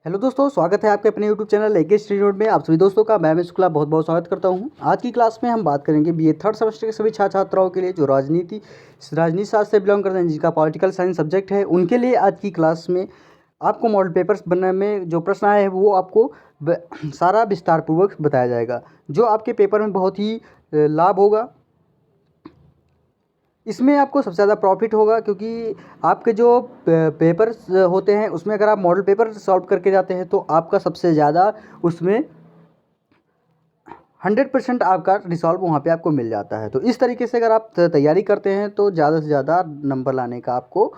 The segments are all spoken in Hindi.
हेलो दोस्तों, स्वागत है आपके अपने यूट्यूब चैनल लेके स्टडी नोट में। आप सभी दोस्तों का मैं शुक्ला बहुत बहुत स्वागत करता हूं। आज की क्लास में हम बात करेंगे बीए थर्ड सेमेस्टर के सभी छात्र छात्राओं के लिए जो राजनीति शास्त्र से बिलोंग करते हैं, जिनका पॉलिटिकल साइंस सब्जेक्ट है, उनके लिए आज की क्लास में आपको मॉडल पेपर्स बनने में जो प्रश्न आए हैं वो आपको सारा विस्तार पूर्वक बताया जाएगा, जो आपके पेपर में बहुत ही लाभ होगा। इसमें आपको सबसे ज़्यादा प्रॉफिट होगा, क्योंकि आपके जो पेपर्स होते हैं उसमें अगर आप मॉडल पेपर सॉल्व करके जाते हैं तो आपका सबसे ज़्यादा उसमें 100% आपका रिजॉल्व वहाँ पे आपको मिल जाता है। तो इस तरीके से अगर आप तैयारी करते हैं तो ज़्यादा से ज़्यादा नंबर लाने का आपको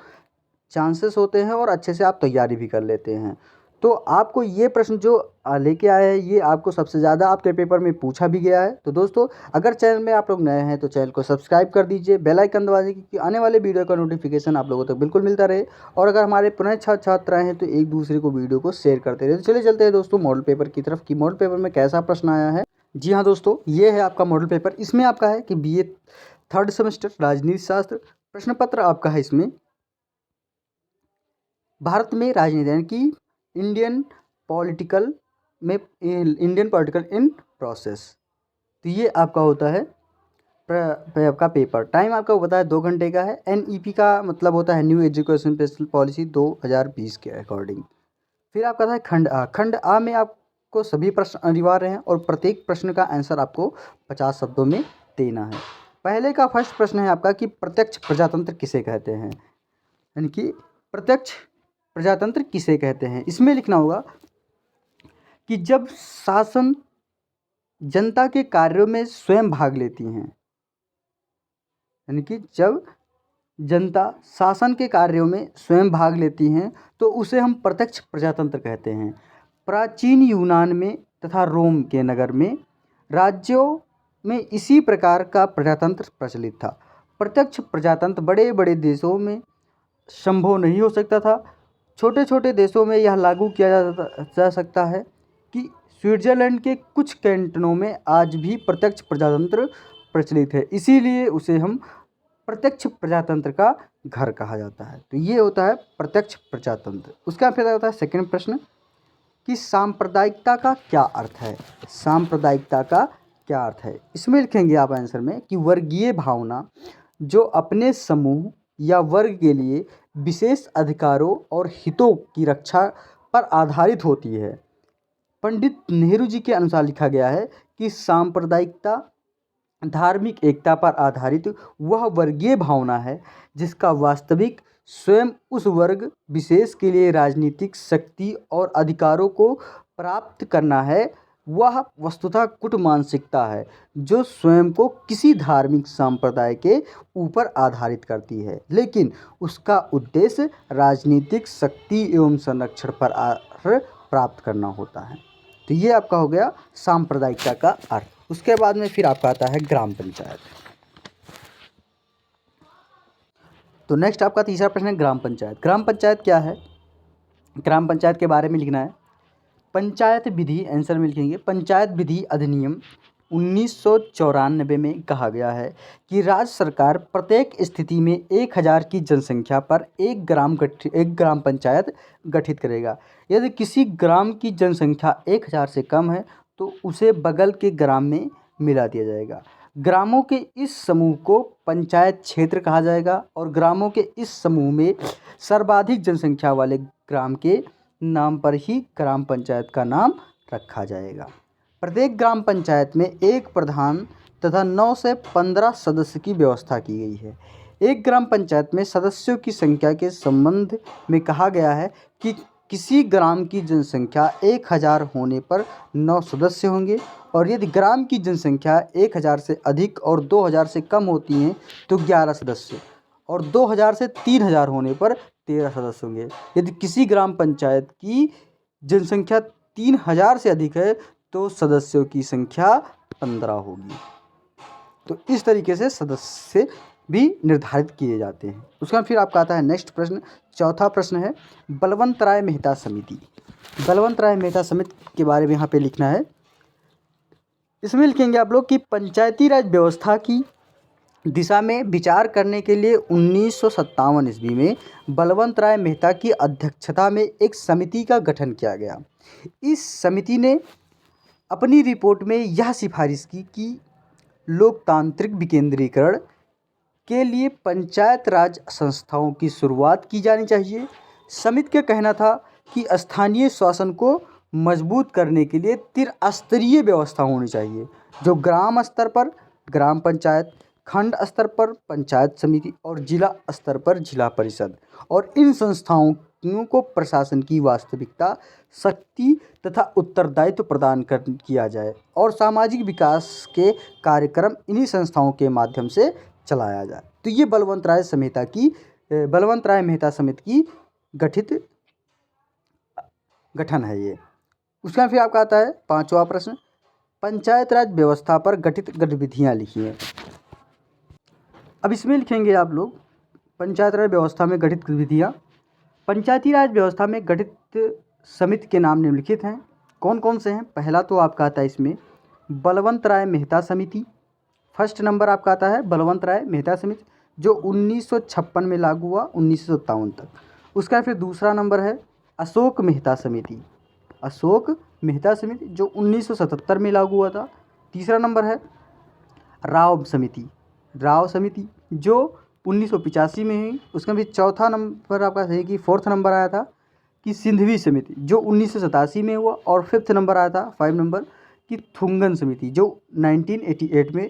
चांसेस होते हैं और अच्छे से आप तैयारी भी कर लेते हैं। तो आपको ये प्रश्न जो लेके आए हैं ये आपको सबसे ज़्यादा आपके पेपर में पूछा भी गया है। तो दोस्तों, अगर चैनल में आप लोग नए हैं तो चैनल को सब्सक्राइब कर दीजिए, बेल आइकन दबा दीजिए, क्योंकि आने वाले वीडियो का नोटिफिकेशन आप लोगों तक बिल्कुल मिलता रहे। और अगर हमारे पुराने छात्र छात्राएँ हैं तो एक दूसरे को वीडियो को शेयर करते रहे। तो चलिए चलते हैं दोस्तों मॉडल पेपर की तरफ कि मॉडल पेपर में कैसा प्रश्न आया है। जी हाँ दोस्तों, ये है आपका मॉडल पेपर। इसमें आपका है कि बीए थर्ड सेमेस्टर राजनीति शास्त्र प्रश्न पत्र आपका है। इसमें भारत में राजनीति यानी कि इंडियन पॉलिटिकल इन प्रोसेस, तो ये आपका होता है आपका पेपर। टाइम आपका होता है 2 घंटे का है। एनईपी का मतलब होता है न्यू एजुकेशन पॉलिसी 2020 के अकॉर्डिंग। फिर आपका था खंड आ में आपको सभी प्रश्न अनिवार्य हैं और प्रत्येक प्रश्न का आंसर आपको 50 शब्दों में देना है। पहले का फर्स्ट प्रश्न है आपका कि प्रत्यक्ष प्रजातंत्र किसे कहते हैं, यानी कि प्रत्यक्ष प्रजातंत्र किसे कहते हैं। इसमें लिखना होगा कि जब शासन जनता के कार्यों में स्वयं भाग लेती हैं, यानी कि जब जनता शासन के कार्यों में स्वयं भाग लेती हैं तो उसे हम प्रत्यक्ष प्रजातंत्र कहते हैं। प्राचीन यूनान में तथा रोम के नगर में राज्यों में इसी प्रकार का प्रजातंत्र प्रचलित था। प्रत्यक्ष प्रजातंत्र बड़े बड़े देशों में संभव नहीं हो सकता था। छोटे छोटे देशों में यह लागू किया जा सकता है कि स्विट्जरलैंड के कुछ कैंटनों में आज भी प्रत्यक्ष प्रजातंत्र प्रचलित है, इसीलिए उसे हम प्रत्यक्ष प्रजातंत्र का घर कहा जाता है। तो ये होता है प्रत्यक्ष प्रजातंत्र। उसका फिर होता है सेकंड प्रश्न कि सांप्रदायिकता का क्या अर्थ है। सांप्रदायिकता का क्या अर्थ है, इसमें लिखेंगे आप आंसर में कि वर्गीय भावना जो अपने समूह या वर्ग के लिए विशेष अधिकारों और हितों की रक्षा पर आधारित होती है। पंडित नेहरू जी के अनुसार लिखा गया है कि सांप्रदायिकता धार्मिक एकता पर आधारित वह वर्गीय भावना है जिसका वास्तविक स्वयं उस वर्ग विशेष के लिए राजनीतिक शक्ति और अधिकारों को प्राप्त करना है। वह वस्तुतः कुट मानसिकता है जो स्वयं को किसी धार्मिक संप्रदाय के ऊपर आधारित करती है, लेकिन उसका उद्देश्य राजनीतिक शक्ति एवं संरक्षण पर प्राप्त करना होता है। तो ये आपका हो गया सांप्रदायिकता का अर्थ। उसके बाद में फिर आपका आता है ग्राम पंचायत। तो नेक्स्ट आपका तीसरा प्रश्न है ग्राम पंचायत। ग्राम पंचायत क्या है, ग्राम पंचायत के बारे में लिखना है। पंचायत विधि आंसर में लिखेंगे पंचायत विधि अधिनियम 1994 में कहा गया है कि राज्य सरकार प्रत्येक स्थिति में 1000 की जनसंख्या पर एक ग्राम पंचायत गठित करेगा। यदि किसी ग्राम की जनसंख्या 1000 से कम है तो उसे बगल के ग्राम में मिला दिया जाएगा। ग्रामों के इस समूह को पंचायत क्षेत्र कहा जाएगा और ग्रामों के इस समूह में सर्वाधिक जनसंख्या वाले ग्राम के नाम पर ही ग्राम पंचायत का नाम रखा जाएगा। प्रत्येक ग्राम पंचायत में एक प्रधान तथा 9 से 15 सदस्य की व्यवस्था की गई है। एक ग्राम पंचायत में सदस्यों की संख्या के संबंध में कहा गया है कि किसी ग्राम की जनसंख्या 1000 होने पर 9 सदस्य होंगे और यदि ग्राम की जनसंख्या 1000 से अधिक और 2000 से कम होती हैं तो 11 सदस्य और 2000 से 3000 होने पर 13 सदस्य होंगे। यदि किसी ग्राम पंचायत की जनसंख्या 3000 से अधिक है तो सदस्यों की संख्या 15 होगी। तो इस तरीके से सदस्य भी निर्धारित किए जाते हैं। उसका फिर आपका आता है नेक्स्ट प्रश्न। चौथा प्रश्न है बलवंत राय मेहता समिति। बलवंत राय मेहता समिति के बारे में यहाँ पे लिखना है। इसमें लिखेंगे आप लोग कि पंचायती राज व्यवस्था की दिशा में विचार करने के लिए 1957 ईस्वी में बलवंत राय मेहता की अध्यक्षता में एक समिति का गठन किया गया। इस समिति ने अपनी रिपोर्ट में यह सिफारिश की कि लोकतांत्रिक विकेंद्रीकरण के लिए पंचायत राज संस्थाओं की शुरुआत की जानी चाहिए। समिति का कहना था कि स्थानीय शासन को मजबूत करने के लिए त्रिस्तरीय व्यवस्था होनी चाहिए, जो ग्राम स्तर पर ग्राम पंचायत, खंड स्तर पर पंचायत समिति और जिला स्तर पर जिला परिषद, और इन संस्थाओं को प्रशासन की वास्तविकता, शक्ति तथा उत्तरदायित्व प्रदान किया जाए और सामाजिक विकास के कार्यक्रम इन्हीं संस्थाओं के माध्यम से चलाया जाए। तो ये बलवंत राय मेहता समिति की गठन है ये। उसका फिर आपका आता है 5वां प्रश्न, पंचायत राज व्यवस्था पर गठित गतिविधियाँ लिखिए। अब इसमें लिखेंगे आप लोग पंचायत राज व्यवस्था में गठित गतिविधियाँ। पंचायती राज व्यवस्था में गठित समिति के नाम निम्नलिखित हैं। कौन कौन से हैं? पहला तो आपका आता है इसमें बलवंत राय मेहता समिति। फर्स्ट नंबर आपका आता है बलवंत राय मेहता समिति, जो 1956 में लागू हुआ 1957 तक। उसका फिर दूसरा नंबर है अशोक मेहता समिति, जो 1977 में लागू हुआ था। तीसरा नंबर है राव समिति, जो 1985 में हुई। उसका भी चौथा नंबर आपका है कि फोर्थ नंबर आया था कि सिंधवी समिति, जो 1987 में हुआ। और फिफ्थ नंबर आया था 5 नंबर की थुंगन समिति, जो 1988 में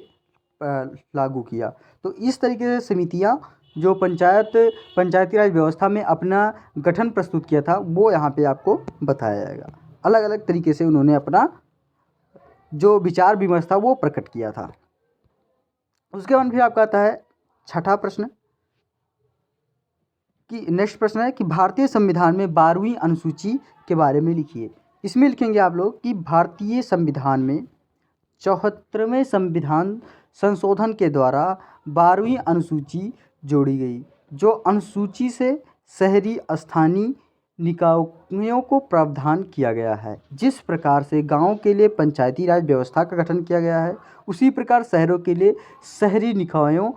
लागू किया। तो इस तरीके से समितियां जो पंचायती राज व्यवस्था में अपना गठन प्रस्तुत किया था, वो यहाँ पे आपको बताया जाएगा। अलग अलग तरीके से उन्होंने अपना जो विचार विमर्श था वो प्रकट किया था। उसके बाद फिर आपका आता है छठा प्रश्न कि नेक्स्ट प्रश्न है कि भारतीय संविधान में 12वीं अनुसूची के बारे में लिखिए। इसमें लिखेंगे आप लोग कि भारतीय संविधान में 74वें संविधान संशोधन के द्वारा 12वीं अनुसूची जोड़ी गई, जो अनुसूची से शहरी स्थानीय निकायों को प्रावधान किया गया है। जिस प्रकार से गांव के लिए पंचायती राज व्यवस्था का गठन किया गया है, उसी प्रकार शहरों के लिए शहरी निकायों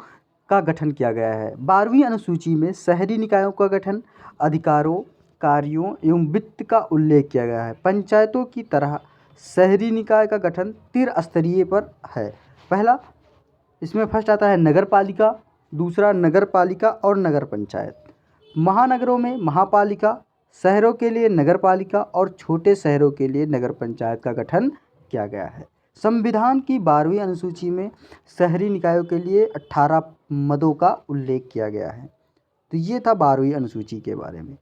का गठन किया गया है। 12वीं अनुसूची में शहरी निकायों का गठन, अधिकारों, कार्यों एवं वित्त का उल्लेख किया गया है। पंचायतों की तरह शहरी निकाय का गठन त्रिस्तरीय पर है। पहला इसमें फर्स्ट आता है नगर पालिका, दूसरा नगर पालिका और नगर पंचायत। महानगरों में महापालिका, शहरों के लिए नगर पालिका और छोटे शहरों के लिए नगर पंचायत का गठन किया गया है। संविधान की 12वीं अनुसूची में शहरी निकायों के लिए 18 मदों का उल्लेख किया गया है। तो ये था 12वीं अनुसूची के बारे में।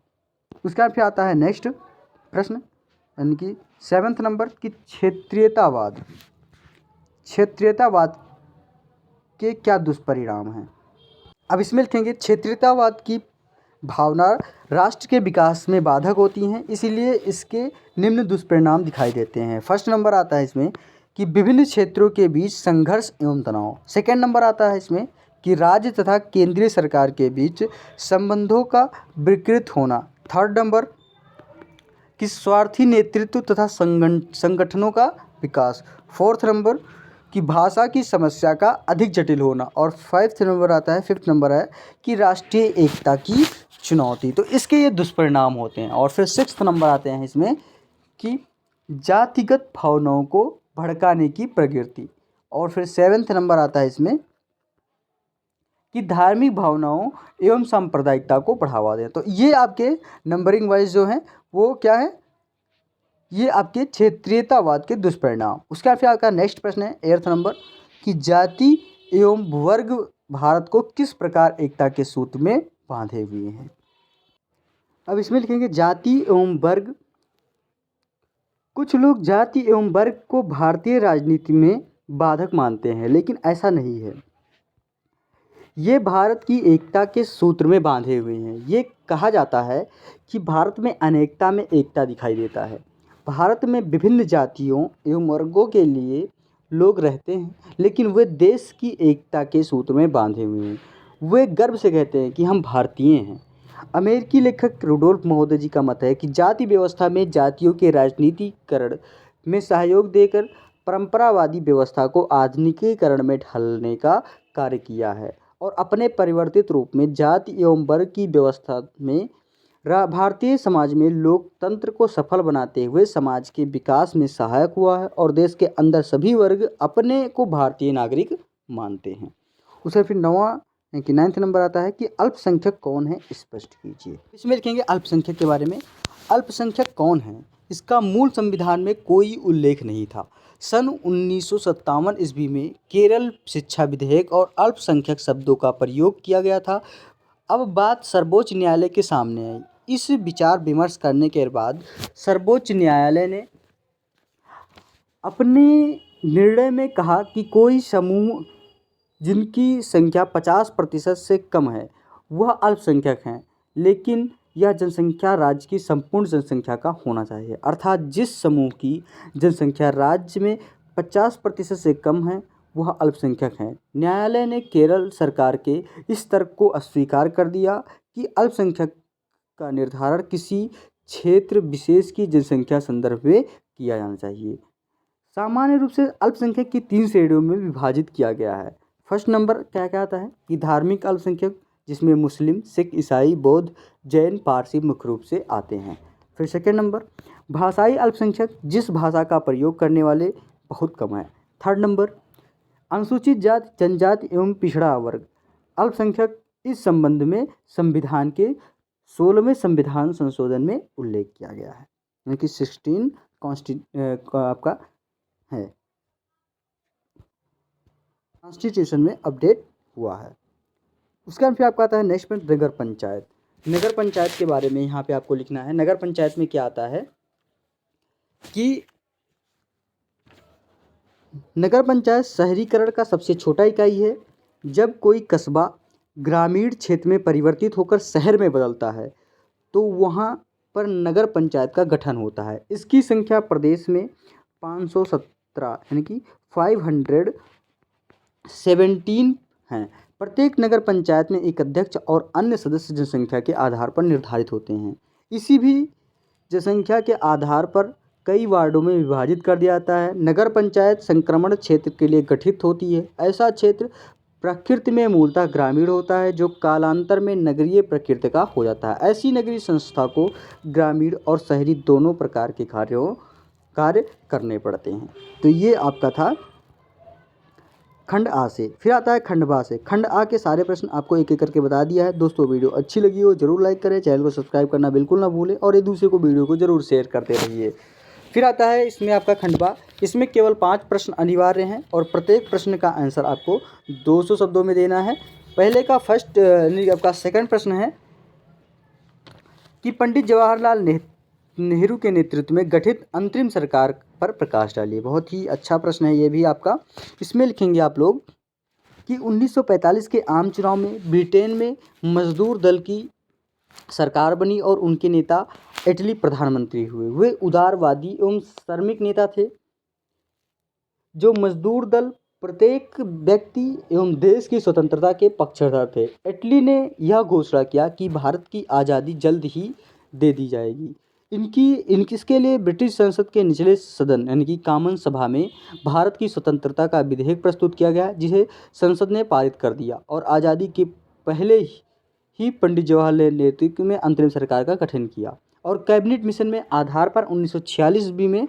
उसके बाद फिर आता है नेक्स्ट प्रश्न, यानी कि 7th नंबर की क्षेत्रीयतावाद के क्या दुष्परिणाम हैं। अब इसमें लिखेंगे क्षेत्रीयतावाद की भावना राष्ट्र के विकास में बाधक होती हैं, इसीलिए इसके निम्न दुष्परिणाम दिखाई देते हैं। फर्स्ट नंबर आता है इसमें कि विभिन्न क्षेत्रों के बीच संघर्ष एवं तनाव। सेकेंड नंबर आता है इसमें कि राज्य तथा केंद्रीय सरकार के बीच संबंधों का विकृत होना। थर्ड नंबर कि स्वार्थी नेतृत्व तथा संगठनों का विकास। फोर्थ नंबर कि भाषा की समस्या का अधिक जटिल होना। और फिफ्थ नंबर है कि राष्ट्रीय एकता की चुनौती। तो इसके ये दुष्परिणाम होते हैं। और फिर 6th नंबर आते हैं इसमें कि जातिगत भावनाओं को भड़काने की प्रवृत्ति। और फिर 7th नंबर आता है इसमें कि धार्मिक भावनाओं एवं सांप्रदायिकता को बढ़ावा दें। तो ये आपके नंबरिंग वाइज जो हैं वो क्या है, ये आपके क्षेत्रीयतावाद के दुष्परिणाम। उसके बाद फिर आपका नेक्स्ट प्रश्न है 8th नंबर कि जाति एवं वर्ग भारत को किस प्रकार एकता के सूत्र में बांधे हुए हैं। अब इसमें लिखेंगे जाति एवं वर्ग। कुछ लोग जाति एवं वर्ग को भारतीय राजनीति में बाधक मानते हैं, लेकिन ऐसा नहीं है। ये भारत की एकता के सूत्र में बांधे हुए हैं। ये कहा जाता है कि भारत में अनेकता में एकता दिखाई देता है। भारत में विभिन्न जातियों एवं वर्गों के लिए लोग रहते हैं, लेकिन वे देश की एकता के सूत्र में बांधे हुए हैं। वे गर्व से कहते हैं कि हम भारतीय हैं। अमेरिकी लेखक रुडोल्फ महोदय जी का मत है कि जाति व्यवस्था में जातियों के राजनीतिकरण में सहयोग देकर परंपरावादी व्यवस्था को आधुनिकीकरण में ढालने का कार्य किया है और अपने परिवर्तित रूप में जाति एवं वर्ग की व्यवस्था में भारतीय समाज में लोकतंत्र को सफल बनाते हुए समाज के विकास में सहायक हुआ है और देश के अंदर सभी वर्ग अपने को भारतीय नागरिक मानते हैं। उसका फिर 9th नंबर आता है कि अल्पसंख्यक कौन है, स्पष्ट कीजिए। इसमें लिखेंगे अल्पसंख्यक के बारे में। अल्पसंख्यक कौन है, इसका मूल संविधान में कोई उल्लेख नहीं था। सन 1957 ईस्वी में केरल शिक्षा विधेयक और अल्पसंख्यक शब्दों का प्रयोग किया गया था। अब बात सर्वोच्च न्यायालय के सामने आई। इस विचार विमर्श करने के बाद सर्वोच्च न्यायालय ने अपने निर्णय में कहा कि कोई समूह जिनकी संख्या 50% से कम है वह अल्पसंख्यक हैं, लेकिन यह जनसंख्या राज्य की संपूर्ण जनसंख्या का होना चाहिए। अर्थात जिस समूह की जनसंख्या राज्य में 50% से कम है वह अल्पसंख्यक हैं। न्यायालय ने केरल सरकार के इस तर्क को अस्वीकार कर दिया कि अल्पसंख्यक का निर्धारण किसी क्षेत्र विशेष की जनसंख्या संदर्भ में किया जाना चाहिए। सामान्य रूप से अल्पसंख्यक की 3 श्रेणियों में विभाजित किया गया है। फर्स्ट नंबर क्या कहता है कि धार्मिक अल्पसंख्यक, जिसमें मुस्लिम, सिख, ईसाई, बौद्ध, जैन, पारसी मुख्य रूप से आते हैं। फिर सेकेंड नंबर भाषाई अल्पसंख्यक, जिस भाषा का प्रयोग करने वाले बहुत कम है। थर्ड नंबर अनुसूचित जाति, जनजाति एवं पिछड़ा वर्ग अल्पसंख्यक। इस संबंध में संविधान के 16वें संविधान संशोधन में उल्लेख किया गया है, यानी कि 16 आपका है कॉन्स्टिट्यूशन में अपडेट हुआ है। उसके फिर आपका आता है नेक्स्ट पॉइंट नगर पंचायत। नगर पंचायत के बारे में यहाँ पे आपको लिखना है। नगर पंचायत में क्या आता है कि नगर पंचायत शहरीकरण का सबसे छोटा इकाई है। जब कोई कस्बा ग्रामीण क्षेत्र में परिवर्तित होकर शहर में बदलता है तो वहाँ पर नगर पंचायत का गठन होता है। इसकी संख्या प्रदेश में 517 यानी कि 517 हैं। प्रत्येक नगर पंचायत में एक अध्यक्ष और अन्य सदस्य जनसंख्या के आधार पर निर्धारित होते हैं। इसी भी जनसंख्या के आधार पर कई वार्डों में विभाजित कर दिया जाता है। नगर पंचायत संक्रमण क्षेत्र के लिए गठित होती है। ऐसा क्षेत्र प्रकृति में मूलतः ग्रामीण होता है जो कालांतर में नगरीय प्रकृति का हो जाता है। ऐसी नगरीय संस्था को ग्रामीण और शहरी दोनों प्रकार के कार्य करने पड़ते हैं। तो ये आपका था खंड आ से। फिर आता है खंड बा से। खंड आ के सारे प्रश्न आपको एक एक करके बता दिया है। दोस्तों वीडियो अच्छी लगी हो जरूर लाइक करें, चैनल को सब्सक्राइब करना बिल्कुल ना भूलें और एक दूसरे को वीडियो को जरूर शेयर करते रहिए। फिर आता है इसमें आपका खंडवा। इसमें केवल 5 प्रश्न अनिवार्य हैं और प्रत्येक प्रश्न का आंसर आपको 200 शब्दों में देना है। पहले का फर्स्ट आपका सेकंड प्रश्न है कि पंडित जवाहरलाल नेहरू के नेतृत्व में गठित अंतरिम सरकार पर प्रकाश डालिए। बहुत ही अच्छा प्रश्न है ये भी आपका। इसमें लिखेंगे आप लोग कि 1945 के आम चुनाव में ब्रिटेन में मजदूर दल की सरकार बनी और उनके नेता इटली प्रधानमंत्री हुए। वे उदारवादी एवं श्रमिक नेता थे। जो मजदूर दल प्रत्येक व्यक्ति एवं देश की स्वतंत्रता के पक्षधर थे। इटली ने यह घोषणा किया कि भारत की आज़ादी जल्द ही दे दी जाएगी। इसके लिए ब्रिटिश संसद के निचले सदन यानी कि कॉमन सभा में भारत की स्वतंत्रता का विधेयक प्रस्तुत किया गया, जिसे संसद ने पारित कर दिया और आज़ादी के पहले ही पंडित जवाहरलाल नेतृत्व में अंतरिम सरकार का गठन किया और कैबिनेट मिशन में आधार पर 1946 ईस्वी में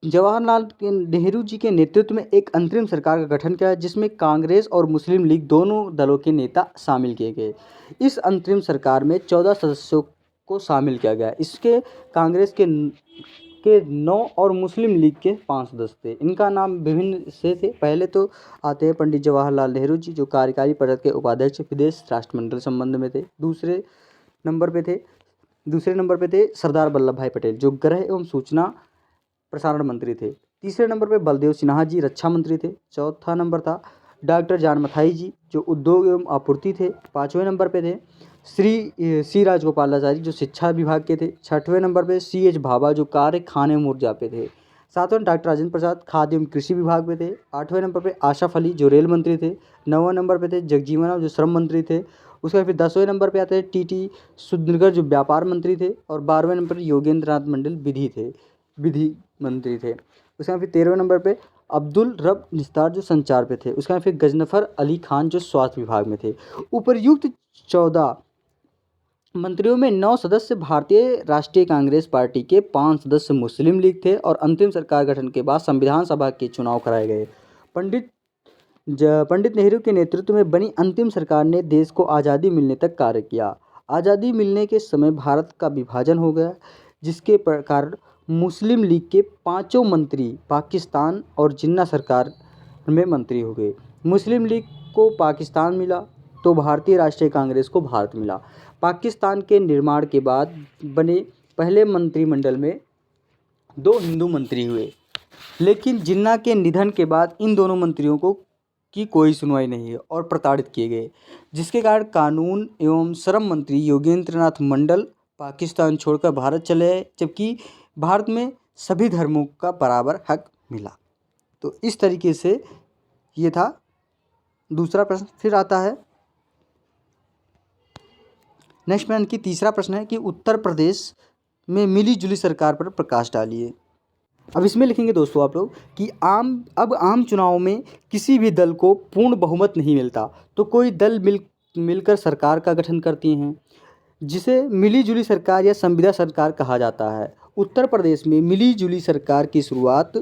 जवाहरलाल नेहरू जी के नेतृत्व में एक अंतरिम सरकार का गठन किया, जिसमें कांग्रेस और मुस्लिम लीग दोनों दलों के नेता शामिल किए गए। इस अंतरिम सरकार में 14 सदस्यों को शामिल किया गया। इसके कांग्रेस के 9 और मुस्लिम लीग के 5 सदस्य थे। इनका नाम विभिन्न से थे। पहले तो आते हैं पंडित जवाहरलाल नेहरू जी, जो कार्यकारी परिषद के उपाध्यक्ष विदेश राष्ट्रमंडल संबंध में थे। दूसरे नंबर पे थे सरदार वल्लभ भाई पटेल, जो गृह एवं सूचना प्रसारण मंत्री थे। तीसरे नंबर पे बलदेव सिन्हा जी रक्षा मंत्री थे। चौथा नंबर था डॉक्टर जान मथाई जी, जो उद्योग एवं आपूर्ति थे। 5वें नंबर पे थे सी राजगोपालाचारी, जो शिक्षा विभाग के थे। 6वें नंबर पे CH भाभा, जो कार्य खाने ऊर्जा पे थे। 7वें डॉक्टर राजेंद्र प्रसाद, खाद्य एवं कृषि विभाग में थे। 8वें नंबर पे आशा फली, जो रेल मंत्री थे। 9वें नंबर पे थे जगजीवन राम, जो श्रम मंत्री थे। उसके बाद फिर 10वें नंबर पे आते हैं TT सुधनगर, जो व्यापार मंत्री थे। और 12वें नंबर पर योगेंद्र नाथ मंडल विधि मंत्री थे। उसके बाद फिर 13वें नंबर पे अब्दुल रब निस्तार जो संचार पे थे, उसके बाद फिर गजनफर अली खान जो स्वास्थ्य विभाग में थे। उपर्युक्त 14 मंत्रियों में 9 सदस्य भारतीय राष्ट्रीय कांग्रेस पार्टी के, 5 सदस्य मुस्लिम लीग थे और अंतिम सरकार गठन के बाद संविधान सभा के चुनाव कराए गए। पंडित नेहरू के नेतृत्व में बनी अंतिम सरकार ने देश को आज़ादी मिलने तक कार्य किया। आज़ादी मिलने के समय भारत का विभाजन हो गया, जिसके कारण मुस्लिम लीग के 5 मंत्री पाकिस्तान और जिन्ना सरकार में मंत्री हो गए। मुस्लिम लीग को पाकिस्तान मिला तो भारतीय राष्ट्रीय कांग्रेस को भारत मिला। पाकिस्तान के निर्माण के बाद बने पहले मंत्रिमंडल में 2 हिंदू मंत्री हुए, लेकिन जिन्ना के निधन के बाद इन दोनों मंत्रियों की कोई सुनवाई नहीं है और प्रताड़ित किए गए, जिसके कारण कानून एवं श्रम मंत्री योगेंद्र नाथ मंडल पाकिस्तान छोड़कर भारत चले आए, जबकि भारत में सभी धर्मों का बराबर हक मिला। तो इस तरीके से ये था दूसरा प्रश्न। फिर आता है नेक्स्ट में की तीसरा प्रश्न है कि उत्तर प्रदेश में मिली जुली सरकार पर प्रकाश डालिए। अब इसमें लिखेंगे दोस्तों आप लोग कि आम चुनाव में किसी भी दल को पूर्ण बहुमत नहीं मिलता, तो कोई दल मिलकर सरकार का गठन करती हैं, जिसे मिली जुली सरकार या संविदा सरकार कहा जाता है। उत्तर प्रदेश में मिली जुली सरकार की शुरुआत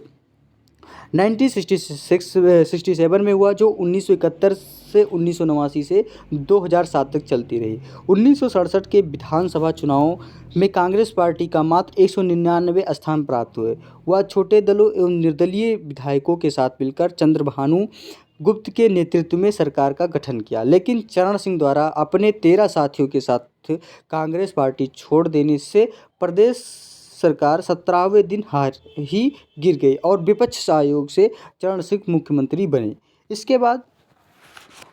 1967 में हुआ, जो 1971 से 1989 से 2007 तक चलती रही। 1967 के विधानसभा चुनाव में कांग्रेस पार्टी का मात्र 199 स्थान प्राप्त हुए। वह छोटे दलों एवं निर्दलीय विधायकों के साथ मिलकर चंद्रभानु गुप्त के नेतृत्व में सरकार का गठन किया, लेकिन चरण सिंह द्वारा अपने 13 साथियों के साथ कांग्रेस पार्टी छोड़ देने से प्रदेश सरकार 17वें दिन हार ही गिर गई और विपक्ष सहयोग से चरण सिंह मुख्यमंत्री बने। इसके बाद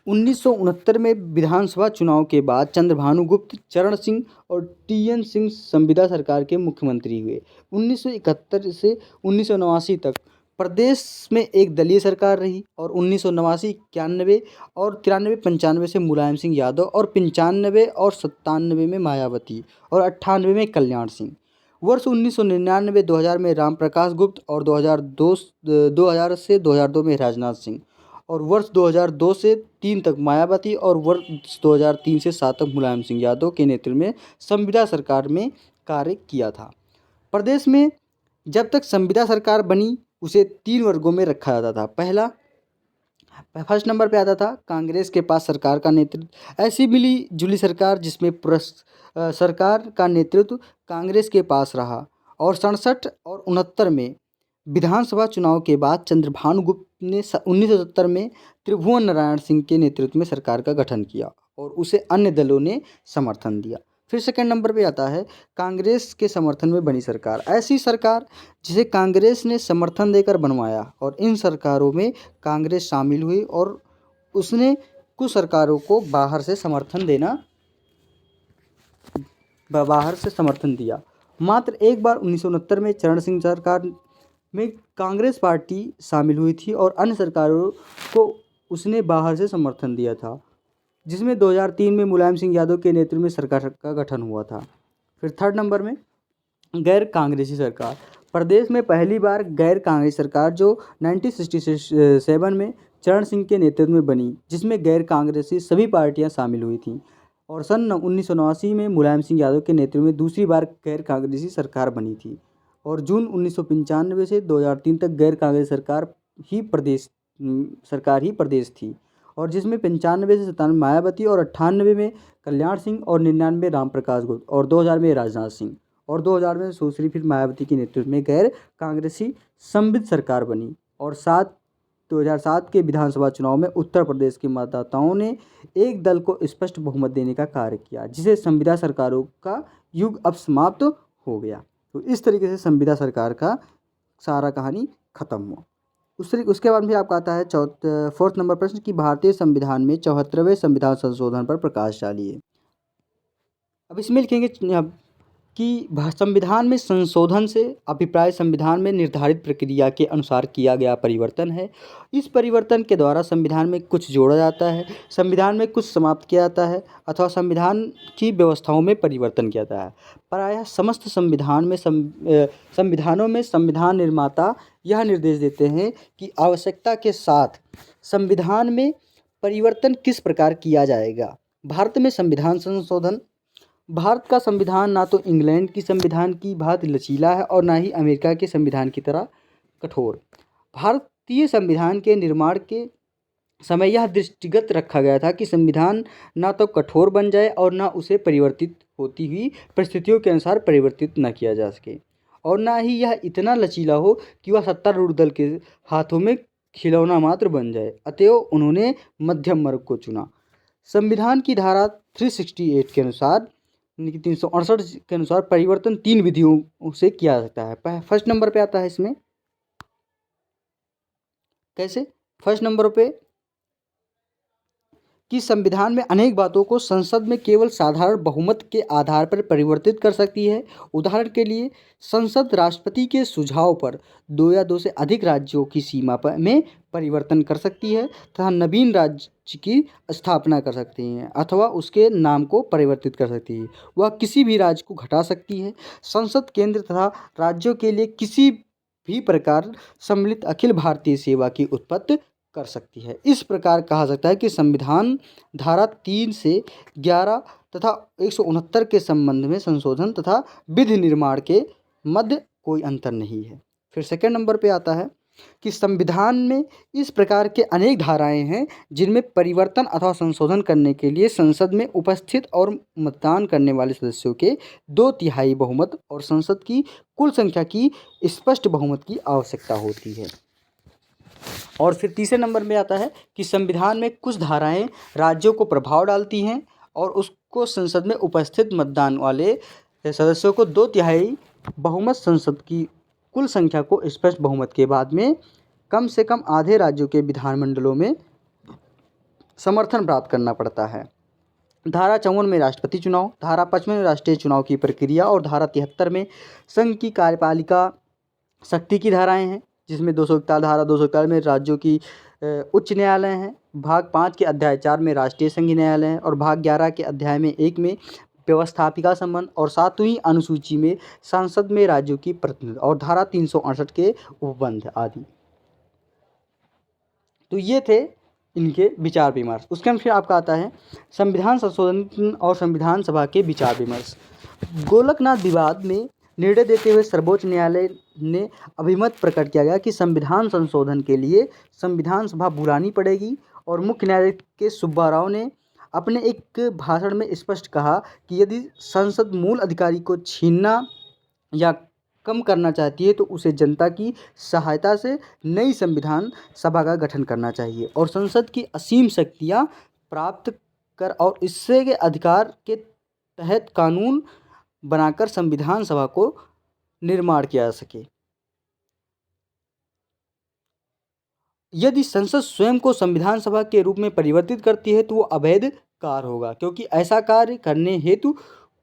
1969 में विधानसभा चुनाव के बाद चंद्रभानु गुप्त, चरण सिंह और टीएन सिंह संविदा सरकार के मुख्यमंत्री हुए। 1971 से 1989 तक प्रदेश में एक दलीय सरकार रही और 1989, 91 और 93-95 से मुलायम सिंह यादव और 95 और 97 में मायावती और 98 में कल्याण सिंह। वर्ष 1999-2000 में रामप्रकाश गुप्त और 2000 से 2002 में राजनाथ सिंह और वर्ष 2002 से 3 तक मायावती और वर्ष 2003 से 7 तक मुलायम सिंह यादव के नेतृत्व में संविदा सरकार में कार्य किया था। प्रदेश में जब तक संविदा सरकार बनी उसे 3 वर्गों में रखा जाता था। फर्स्ट नंबर पे आता था कांग्रेस के पास सरकार का नेतृत्व। ऐसी मिली जुली सरकार जिसमें सरकार का नेतृत्व कांग्रेस के पास रहा और 67 और 69 में विधानसभा चुनाव के बाद चंद्रभानु गुप्त ने 1970 में त्रिभुवन नारायण सिंह के नेतृत्व में सरकार का गठन किया और उसे अन्य दलों ने समर्थन दिया। फिर सेकंड नंबर पे आता है कांग्रेस के समर्थन में बनी सरकार। ऐसी सरकार जिसे कांग्रेस ने समर्थन देकर बनवाया और इन सरकारों में कांग्रेस शामिल हुई और उसने कुछ सरकारों को बाहर से समर्थन दिया। मात्र एक बार 1969 में चरण सिंह सरकार में कांग्रेस पार्टी शामिल हुई थी और अन्य सरकारों को उसने बाहर से समर्थन दिया था, जिसमें 2003 में मुलायम सिंह यादव के नेतृत्व में सरकार का गठन हुआ था। फिर थर्ड नंबर में गैर कांग्रेसी सरकार। प्रदेश में पहली बार गैर कांग्रेसी सरकार जो 1967 में चरण सिंह के नेतृत्व में बनी, जिसमें गैर कांग्रेसी सभी पार्टियां शामिल हुई थीं और सन 1989 में मुलायम सिंह यादव के नेतृत्व में दूसरी बार गैर कांग्रेसी सरकार बनी थी और जून 1995 से 2003 तक गैर कांग्रेस सरकार ही प्रदेश थी और जिसमें 95 से 97 मायावती और 98 में कल्याण सिंह और 99 रामप्रकाश गुप्त और 2000 में राजनाथ सिंह और 2000 में सुश्री फिर मायावती के नेतृत्व में गैर कांग्रेसी समविध सरकार बनी। और 2007 के विधानसभा चुनाव में उत्तर प्रदेश के मतदाताओं ने एक दल को स्पष्ट बहुमत देने का कार्य किया, जिसे संविदा सरकारों का युग अब समाप्त हो गया। तो इस तरीके से संविदा सरकार का सारा कहानी खत्म हुआ। उसके बाद में आपका आता है फोर्थ नंबर प्रश्न कि भारतीय संविधान में 74वें संविधान संशोधन पर प्रकाश डालिए। अब इसमें लिखेंगे कि संविधान में संशोधन से अभिप्राय संविधान में निर्धारित प्रक्रिया के अनुसार किया गया परिवर्तन है। इस परिवर्तन के द्वारा संविधान में कुछ जोड़ा जाता है, संविधान में कुछ समाप्त किया जाता है अथवा संविधान की व्यवस्थाओं में परिवर्तन किया जाता है। प्रायः समस्त संविधानों में संविधान निर्माता यह निर्देश देते हैं कि आवश्यकता के साथ संविधान में परिवर्तन किस प्रकार किया जाएगा। भारत में संविधान संशोधन। भारत का संविधान ना तो इंग्लैंड की संविधान की भांति लचीला है और ना ही अमेरिका के संविधान की तरह कठोर। भारतीय संविधान के निर्माण के समय यह दृष्टिगत रखा गया था कि संविधान ना तो कठोर बन जाए और ना उसे परिवर्तित होती हुई परिस्थितियों के अनुसार परिवर्तित न किया जा सके, और ना ही यह इतना लचीला हो कि वह सत्तारूढ़ दल के हाथों में खिलौना मात्र बन जाए। अतएव उन्होंने मध्यम मार्ग को चुना। संविधान की धारा 368 के अनुसार 368 के अनुसार परिवर्तन 3 विधियों से किया जा सकता है। फर्स्ट नंबर पे आता है इसमें कैसे, फर्स्ट नंबर पे कि संविधान में अनेक बातों को संसद में केवल साधारण बहुमत के आधार पर परिवर्तित कर सकती है। उदाहरण के लिए संसद राष्ट्रपति के सुझाव पर 2 या 2 से अधिक राज्यों की सीमा पर में परिवर्तन कर सकती है तथा नवीन राज्य की स्थापना कर सकती है अथवा उसके नाम को परिवर्तित कर सकती है। वह किसी भी राज्य को घटा सकती है। संसद केंद्र तथा राज्यों के लिए किसी भी प्रकार सम्मिलित अखिल भारतीय सेवा की उत्पत्ति कर सकती है। इस प्रकार कहा सकता है कि संविधान धारा 3 से 11 तथा 169 के संबंध में संशोधन तथा विधि निर्माण के मध्य कोई अंतर नहीं है। फिर सेकंड नंबर पे आता है कि संविधान में इस प्रकार के अनेक धाराएं हैं जिनमें परिवर्तन अथवा संशोधन करने के लिए संसद में उपस्थित और मतदान करने वाले सदस्यों के 2/3 बहुमत और संसद की कुल संख्या की स्पष्ट बहुमत की आवश्यकता होती है। और फिर तीसरे नंबर में आता है कि संविधान में कुछ धाराएं राज्यों को प्रभाव डालती हैं और उसको संसद में उपस्थित मतदान वाले सदस्यों को 2/3 बहुमत संसद की कुल संख्या को स्पष्ट बहुमत के बाद में कम से कम आधे राज्यों के विधानमंडलों में समर्थन प्राप्त करना पड़ता है। धारा 54 में राष्ट्रपति चुनाव, धारा 55 में राष्ट्रीय चुनाव की प्रक्रिया और धारा 73 में संघ की कार्यपालिका शक्ति की धाराएं हैं, जिसमें 241 धारा 241 में राज्यों की उच्च न्यायालय हैं, भाग 5 के अध्याय 4 में राष्ट्रीय संघीय न्यायालय है और भाग 11 के अध्याय में 1 में व्यवस्थापिका संबंध और 7वीं अनुसूची में संसद में राज्यों की प्रतिनिधि और धारा 368 के उपबंध आदि। तो ये थे इनके विचार विमर्श। उसके अंदर फिर आपका आता है संविधान संशोधन और संविधान सभा के विचार विमर्श। गोलकनाथ विवाद में निर्णय देते हुए सर्वोच्च न्यायालय ने अभिमत प्रकट किया गया कि संविधान संशोधन के लिए संविधान सभा बुलानी पड़ेगी और मुख्य न्यायाधीश के सुब्बा राव ने अपने एक भाषण में स्पष्ट कहा कि यदि संसद मूल अधिकारी को छीनना या कम करना चाहती है तो उसे जनता की सहायता से नई संविधान सभा का गठन करना चाहिए और संसद की असीम शक्तियां प्राप्त कर और इससे के अधिकार के तहत कानून बनाकर संविधान सभा को निर्माण किया जा सके। यदि संसद स्वयं को संविधान सभा के रूप में परिवर्तित करती है तो वो अवैध कार्य होगा, क्योंकि ऐसा कार्य करने हेतु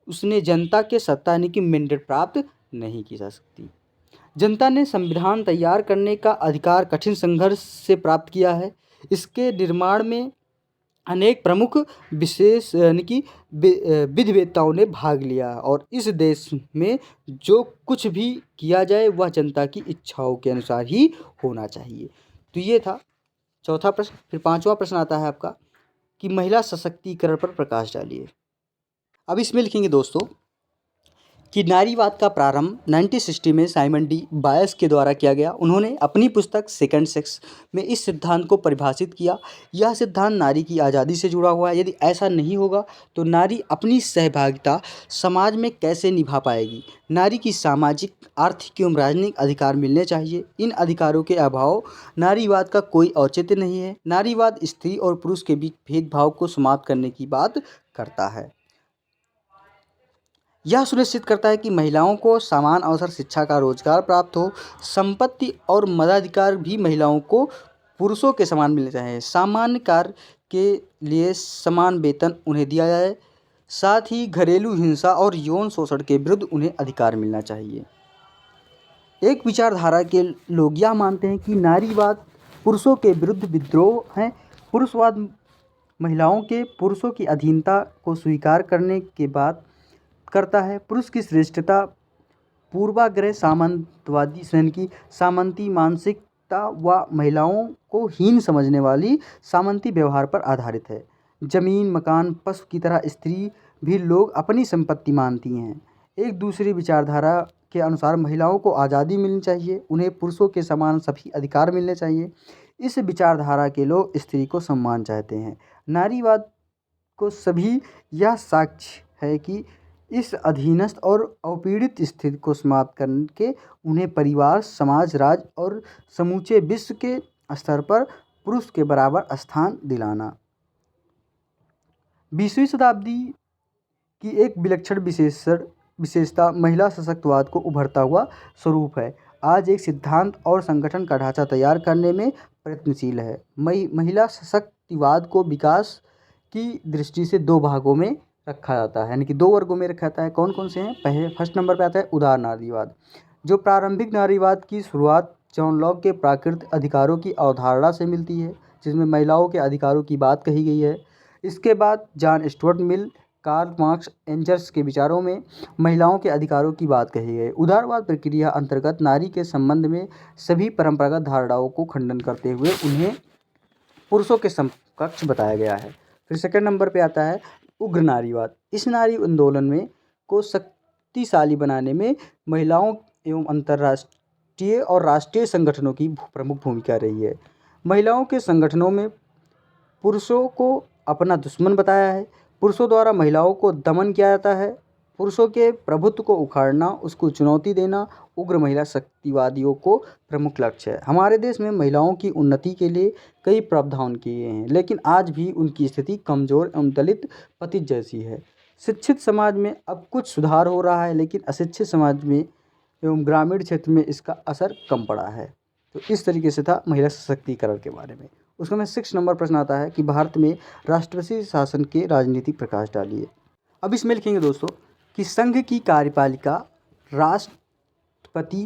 उसने जनता के सत्ता यानी कि मैंडेट प्राप्त नहीं की जा सकती। जनता ने संविधान तैयार करने का अधिकार कठिन संघर्ष से प्राप्त किया है। इसके निर्माण में अनेक प्रमुख विशेष यानी कि विधिवेत्ताओं ने भाग लिया और इस देश में जो कुछ भी किया जाए वह जनता की इच्छाओं के अनुसार ही होना चाहिए। तो ये था चौथा प्रश्न। फिर पांचवा प्रश्न आता है आपका कि महिला सशक्तिकरण पर प्रकाश डालिए। अब इसमें लिखेंगे दोस्तों कि नारीवाद का प्रारंभ 1960 में साइमन डी बायस के द्वारा किया गया। उन्होंने अपनी पुस्तक सेकंड सेक्स में इस सिद्धांत को परिभाषित किया। यह सिद्धांत नारी की आज़ादी से जुड़ा हुआ है। यदि ऐसा नहीं होगा तो नारी अपनी सहभागिता समाज में कैसे निभा पाएगी। नारी की सामाजिक, आर्थिक एवं राजनीतिक अधिकार मिलने चाहिए। इन अधिकारों के अभाव नारीवाद का कोई औचित्य नहीं है। नारीवाद स्त्री और पुरुष के बीच भेदभाव को समाप्त करने की बात करता है। यह सुनिश्चित करता है कि महिलाओं को समान अवसर, शिक्षा का रोजगार प्राप्त हो। संपत्ति और मताधिकार भी महिलाओं को पुरुषों के समान मिलने चाहिए। सामान्य कार्य के लिए समान वेतन उन्हें दिया जाए। साथ ही घरेलू हिंसा और यौन शोषण के विरुद्ध उन्हें अधिकार मिलना चाहिए। एक विचारधारा के लोग यह मानते हैं कि नारीवाद पुरुषों के विरुद्ध विद्रोह है। पुरुषवाद महिलाओं के पुरुषों की अधीनता को स्वीकार करने के बाद करता है। पुरुष की श्रेष्ठता पूर्वाग्रह सामंतवादी की सामंती मानसिकता व महिलाओं को हीन समझने वाली सामंती व्यवहार पर आधारित है। जमीन मकान पशु की तरह स्त्री भी लोग अपनी संपत्ति मानती हैं। एक दूसरी विचारधारा के अनुसार महिलाओं को आज़ादी मिलनी चाहिए, उन्हें पुरुषों के समान सभी अधिकार मिलने चाहिए। इस विचारधारा के लोग स्त्री को सम्मान चाहते हैं। नारीवाद को सभी यह साक्ष्य है कि इस अधीनस्थ और अपीड़ित स्थिति को समाप्त करके उन्हें परिवार समाज राज्य और समूचे विश्व के स्तर पर पुरुष के बराबर स्थान दिलाना 20वीं शताब्दी की एक विलक्षण विशेषता महिला सशक्तवाद को उभरता हुआ स्वरूप है। आज एक सिद्धांत और संगठन का ढांचा तैयार करने में प्रयत्नशील है। महिला सशक्तिवाद को विकास की दृष्टि से दो भागों में रखा जाता है, यानी कि दो वर्गों में रखा जाता है। कौन कौन से हैं? पहले फर्स्ट नंबर पे आता है उदार नारीवाद, जो प्रारंभिक नारीवाद की शुरुआत जॉन लॉक के प्राकृतिक अधिकारों की अवधारणा से मिलती है, जिसमें महिलाओं के अधिकारों की बात कही गई है। इसके बाद John Stuart Mill, Karl Marx, Engels के विचारों में महिलाओं के अधिकारों की बात कही गई। उदारवाद प्रक्रिया अंतर्गत नारी के संबंध में सभी परंपरागत धारणाओं को खंडन करते हुए उन्हें पुरुषों के समकक्ष बताया गया है। फिर सेकंड नंबर पे आता है उग्र नारीवाद। इस नारी आंदोलन में को शक्तिशाली बनाने में महिलाओं एवं अंतर्राष्ट्रीय और राष्ट्रीय संगठनों की प्रमुख भूमिका रही है। महिलाओं के संगठनों में पुरुषों को अपना दुश्मन बताया है। पुरुषों द्वारा महिलाओं को दमन किया जाता है। पुरुषों के प्रभुत्व को उखाड़ना, उसको चुनौती देना उग्र महिला शक्तिवादियों को प्रमुख लक्ष्य है। हमारे देश में महिलाओं की उन्नति के लिए कई प्रावधान किए हैं, लेकिन आज भी उनकी स्थिति कमज़ोर एवं दलित पतित जैसी है। शिक्षित समाज में अब कुछ सुधार हो रहा है, लेकिन अशिक्षित समाज में एवं ग्रामीण क्षेत्र में इसका असर कम पड़ा है। तो इस तरीके से था महिला सशक्तिकरण के बारे में। उसका में 6 नंबर प्रश्न आता है कि भारत में राष्ट्रपति शासन के राजनीतिक प्रकाश डालिए। अब इसमें लिखेंगे दोस्तों कि संघ की कार्यपालिका राष्ट्रपति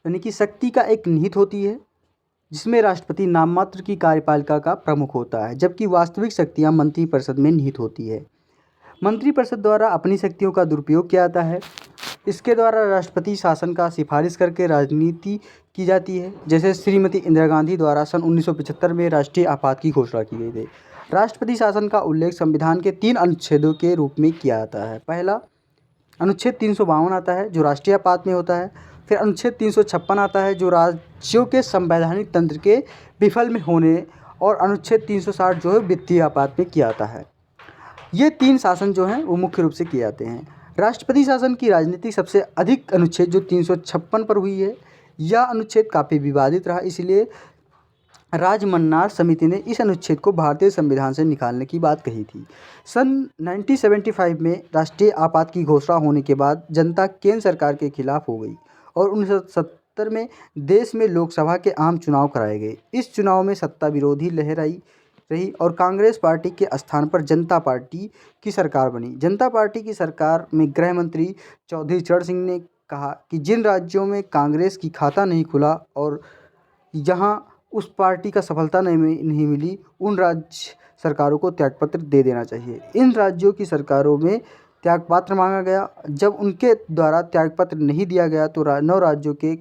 यानी कि शक्ति का एक निहित होती है, जिसमें राष्ट्रपति नाम मात्र की कार्यपालिका का प्रमुख होता है, जबकि वास्तविक शक्तियां मंत्रिपरिषद में निहित होती है। मंत्रिपरिषद द्वारा अपनी शक्तियों का दुरुपयोग किया जाता है। इसके द्वारा राष्ट्रपति शासन का सिफारिश करके राजनीति की जाती है। जैसे श्रीमती इंदिरा गांधी द्वारा सन 1975 में राष्ट्रीय आपात की घोषणा की गई थी। राष्ट्रपति शासन का उल्लेख संविधान के 3 अनुच्छेदों के रूप में किया जाता है। पहला अनुच्छेद 352 आता है, जो राष्ट्रीय आपात में होता है। फिर अनुच्छेद 356 आता है, जो राज्यों के संवैधानिक तंत्र के विफल में होने, और अनुच्छेद 360 जो है वित्तीय आपात में किया जाता है। ये 3 शासन जो हैं वो मुख्य रूप से किए जाते हैं। राष्ट्रपति शासन की राजनीति सबसे अधिक अनुच्छेद जो 356 पर हुई है, यह अनुच्छेद काफ़ी विवादित रहा, इसलिए राजमन्नार समिति ने इस अनुच्छेद को भारतीय संविधान से निकालने की बात कही थी। सन 1975 में राष्ट्रीय आपात की घोषणा होने के बाद जनता केंद्र सरकार के खिलाफ हो गई और 1970 में देश में लोकसभा के आम चुनाव कराए गए। इस चुनाव में सत्ता विरोधी लहर आई रही और कांग्रेस पार्टी के स्थान पर जनता पार्टी की सरकार बनी। जनता पार्टी की सरकार में गृह मंत्री चौधरी चरण सिंह ने कहा कि जिन राज्यों में कांग्रेस की खाता नहीं खुला और जहां उस पार्टी का सफलता नहीं मिली, उन राज्य सरकारों को त्यागपत्र दे देना चाहिए। इन राज्यों की सरकारों में त्यागपत्र मांगा गया। जब उनके द्वारा त्यागपत्र नहीं दिया गया तो 9 राज्यों के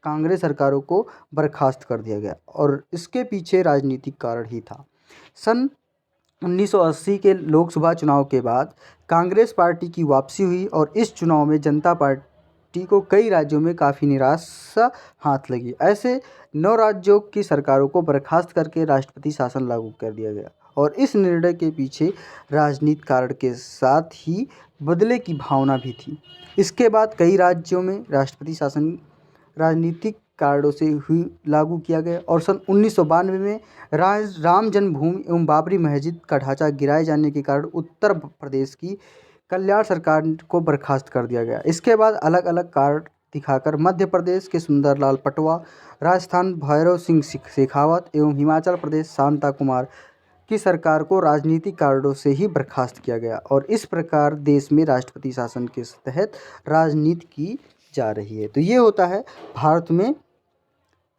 कांग्रेस सरकारों को बर्खास्त कर दिया गया और इसके पीछे राजनीतिक कारण ही था। सन 1980 के लोकसभा चुनाव के बाद कांग्रेस पार्टी की वापसी हुई और इस चुनाव में जनता पार्टी को कई राज्यों में काफ़ी निराशा हाथ लगी। ऐसे 9 राज्यों की सरकारों को बर्खास्त करके राष्ट्रपति शासन लागू कर दिया गया और इस निर्णय के पीछे राजनीतिक कारण के साथ ही बदले की भावना भी थी। इसके बाद कई राज्यों में राष्ट्रपति शासन राजनीतिक कारणों से हुई लागू किया गया और सन 1992 में राम जन्मभूमि एवं बाबरी मस्जिद का ढांचा गिराए जाने के कारण उत्तर प्रदेश की कल्याण सरकार को बर्खास्त कर दिया गया। इसके बाद अलग अलग कारण दिखाकर मध्य प्रदेश के सुंदरलाल पटवा, राजस्थान भैरव सिंह शेखावत एवं हिमाचल प्रदेश शांता कुमार की सरकार को राजनीतिक कारणों से ही बर्खास्त किया गया और इस प्रकार देश में राष्ट्रपति शासन के तहत राजनीति की जा रही है। तो ये होता है भारत में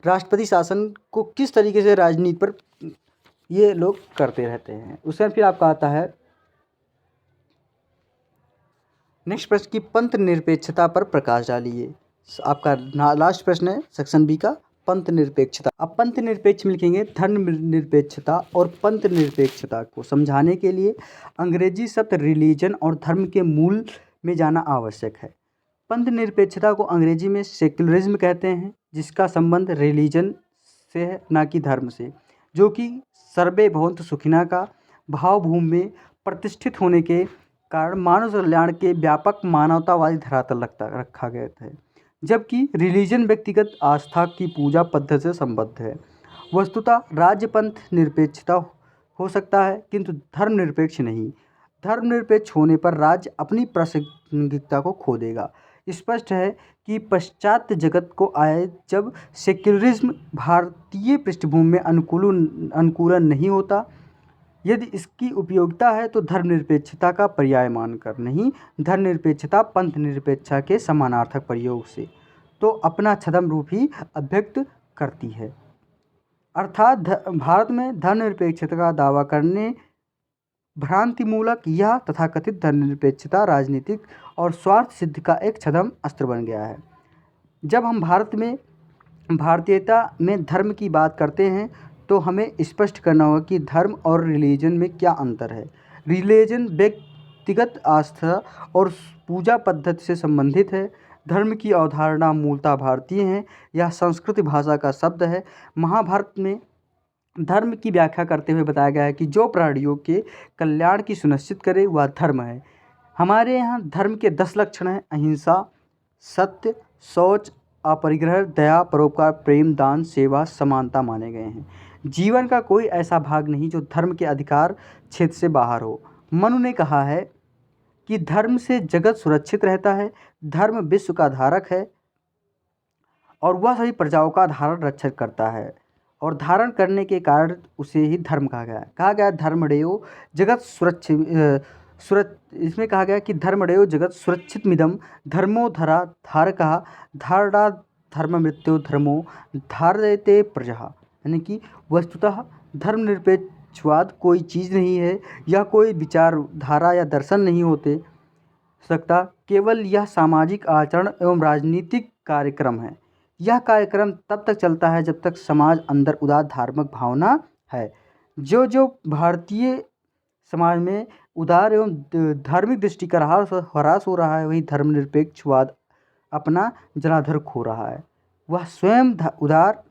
राष्ट्रपति शासन को किस तरीके से राजनीति पर ये लोग करते रहते हैं। उसके बाद फिर आपका आता है नेक्स्ट प्रश्न की पंथ निरपेक्षता पर प्रकाश डालिए। आपका लास्ट प्रश्न है सेक्शन बी का, पंथ निरपेक्षता। अब पंथ निरपेक्ष में लिखेंगे धर्म निरपेक्षता और पंथ निरपेक्षता को समझाने के लिए अंग्रेजी शब्द रिलीजन और धर्म के मूल में जाना आवश्यक है। पंथ निरपेक्षता को अंग्रेजी में सेक्युलरिज्म कहते हैं, जिसका संबंध रिलीजन से है, ना कि धर्म से, जो कि सर्वे भवन्तु सुखिनः का भाव भूमि में प्रतिष्ठित होने के कारण मानव कल्याण के व्यापक मानवतावादी धरातल रखा गया है, जबकि रिलीजन व्यक्तिगत आस्था की पूजा पद्धति से संबद्ध है। वस्तुतः राज्य पंथ निरपेक्षता हो सकता है किंतु धर्मनिरपेक्ष नहीं। धर्मनिरपेक्ष होने पर राज्य अपनी प्रासंगिकता को खो देगा। स्पष्ट है कि पाश्चात्य जगत को आए जब सेक्युलरिज्म भारतीय पृष्ठभूमि में अनुकूलन नहीं होता। यदि इसकी उपयोगिता है तो धर्मनिरपेक्षता का पर्याय मानकर, नहीं धर्मनिरपेक्षता पंथ निरपेक्षता के समानार्थक प्रयोग से तो अपना छद्म रूप ही अभिव्यक्त करती है। अर्थात भारत में धर्मनिरपेक्षता का दावा करने भ्रांतिमूलक यह तथाकथित धर्मनिरपेक्षता राजनीतिक और स्वार्थ सिद्धि का एक छद्म अस्त्र बन गया है। जब हम भारतीयता में धर्म की बात करते हैं तो हमें स्पष्ट करना होगा कि धर्म और रिलीजन में क्या अंतर है। रिलीजन व्यक्तिगत आस्था और पूजा पद्धति से संबंधित है। धर्म की अवधारणा मूलतः भारतीय है। यह संस्कृत भाषा का शब्द है। महाभारत में धर्म की व्याख्या करते हुए बताया गया है कि जो प्राणियों के कल्याण की सुनिश्चित करे वह धर्म है। हमारे यहाँ धर्म के 10 लक्षण हैं: अहिंसा, सत्य, शौच, अपरिग्रह, दया, परोपकार, प्रेम, दान, सेवा, समानता माने गए हैं। जीवन का कोई ऐसा भाग नहीं जो धर्म के अधिकार क्षेत्र से बाहर हो। मनु ने कहा है कि धर्म से जगत सुरक्षित रहता है। धर्म विश्व का धारक है और वह सभी प्रजाओं का धारण रक्षण करता है और धारण करने के कारण उसे ही धर्म कहा गया है। कहा गया धर्मडेयो जगत इसमें कहा गया कि धर्मडेयो जगत सुरक्षित मिदम धर्मो धरा धारकः धारणा धर्म मृत्यु धर्मो धारयते प्रजा। यानी कि वस्तुतः धर्मनिरपेक्षवाद कोई चीज़ नहीं है, यह कोई विचारधारा या दर्शन नहीं होते सकता, केवल यह सामाजिक आचरण एवं राजनीतिक कार्यक्रम है। यह कार्यक्रम तब तक चलता है जब तक समाज अंदर उदार धार्मिक भावना है। जो भारतीय समाज में उदार एवं धार्मिक दृष्टि का ह्रास हो रहा है, वही धर्मनिरपेक्षवाद अपना जनाधार खो रहा है। वह स्वयं उदार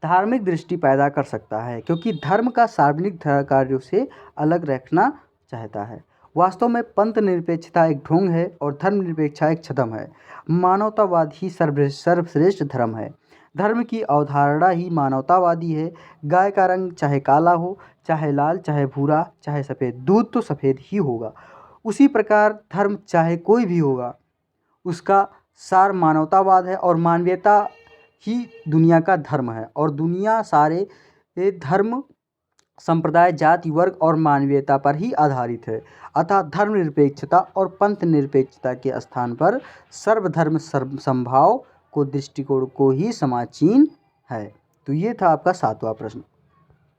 धार्मिक दृष्टि पैदा कर सकता है क्योंकि धर्म का सार्वजनिक कार्यों से अलग रखना चाहता है। वास्तव में पंथ निरपेक्षता एक ढोंग है और धर्मनिरपेक्षता एक छद्म है। मानवतावाद ही सर्वश्रेष्ठ धर्म है। धर्म की अवधारणा ही मानवतावादी है। गाय का रंग चाहे काला हो, चाहे लाल, चाहे भूरा, चाहे सफ़ेद, दूध तो सफ़ेद ही होगा। उसी प्रकार धर्म चाहे कोई भी होगा, उसका सार मानवतावाद है और मानवीयता ही दुनिया का धर्म है और दुनिया सारे धर्म, संप्रदाय, जाति, वर्ग और मानवीयता पर ही आधारित है। अतः धर्मनिरपेक्षता और पंथ निरपेक्षता के स्थान पर सर्वधर्म समभाव को दृष्टिकोण को ही समाचीन है। तो ये था आपका 7वां प्रश्न।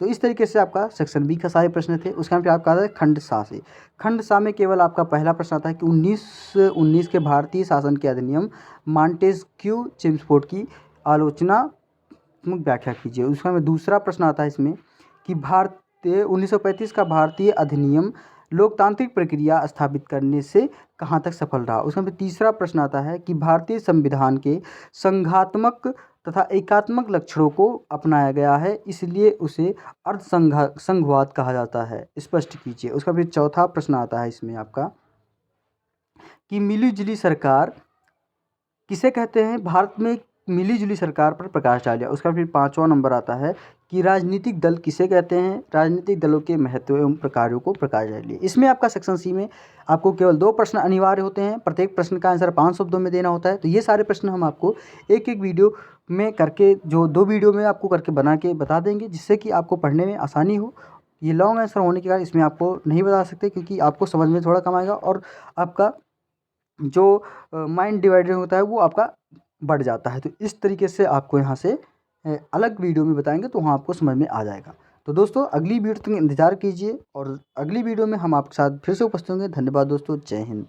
तो इस तरीके से आपका सेक्शन बी का सारे प्रश्न थे। उसके फिर आपका आता है खंड सा से। खंड सा में केवल आपका पहला प्रश्न आता है कि 1919 के भारतीय शासन के अधिनियम मॉन्टेस्क्यू चेम्सफोर्ड की आलोचनात्मक व्याख्या कीजिए। उसका में दूसरा प्रश्न आता है इसमें कि 1935 का भारतीय अधिनियम लोकतांत्रिक प्रक्रिया स्थापित करने से कहाँ तक सफल रहा। उसमें फिर तीसरा प्रश्न आता है कि भारतीय संविधान के संघात्मक तथा एकात्मक लक्षणों को अपनाया गया है, इसलिए उसे संघवाद कहा जाता है, स्पष्ट कीजिए। उसका फिर चौथा प्रश्न आता है इसमें आपका कि मिलीजुली सरकार किसे कहते हैं। भारत में मिलीजुली सरकार पर प्रकाश डालिए। उसका फिर 5वां नंबर आता है कि राजनीतिक दल किसे कहते हैं। राजनीतिक दलों के महत्व एवं प्रकारों को प्रकाश डालिए। इसमें आपका सेक्शन सी में आपको केवल 2 प्रश्न अनिवार्य होते हैं। प्रत्येक प्रश्न का आंसर 5 शब्दों में देना होता है। तो ये सारे प्रश्न हम आपको एक वीडियो में करके, जो 2 वीडियो में आपको करके बना के बता देंगे, जिससे कि आपको पढ़ने में आसानी हो ये लॉन्ग आंसर होने के कारण इसमें आपको नहीं बता सकते, क्योंकि आपको समझ में थोड़ा कम आएगा और आपका जो माइंड डिवाइडेड होता है वो आपका बढ़ जाता है। तो इस तरीके से आपको यहाँ से अलग वीडियो में बताएंगे, तो वहाँ आपको समझ में आ जाएगा। तो दोस्तों अगली वीडियो तक इंतज़ार कीजिए और अगली वीडियो में हम आपके साथ फिर से उपस्थित होंगे। धन्यवाद दोस्तों, जय हिंद।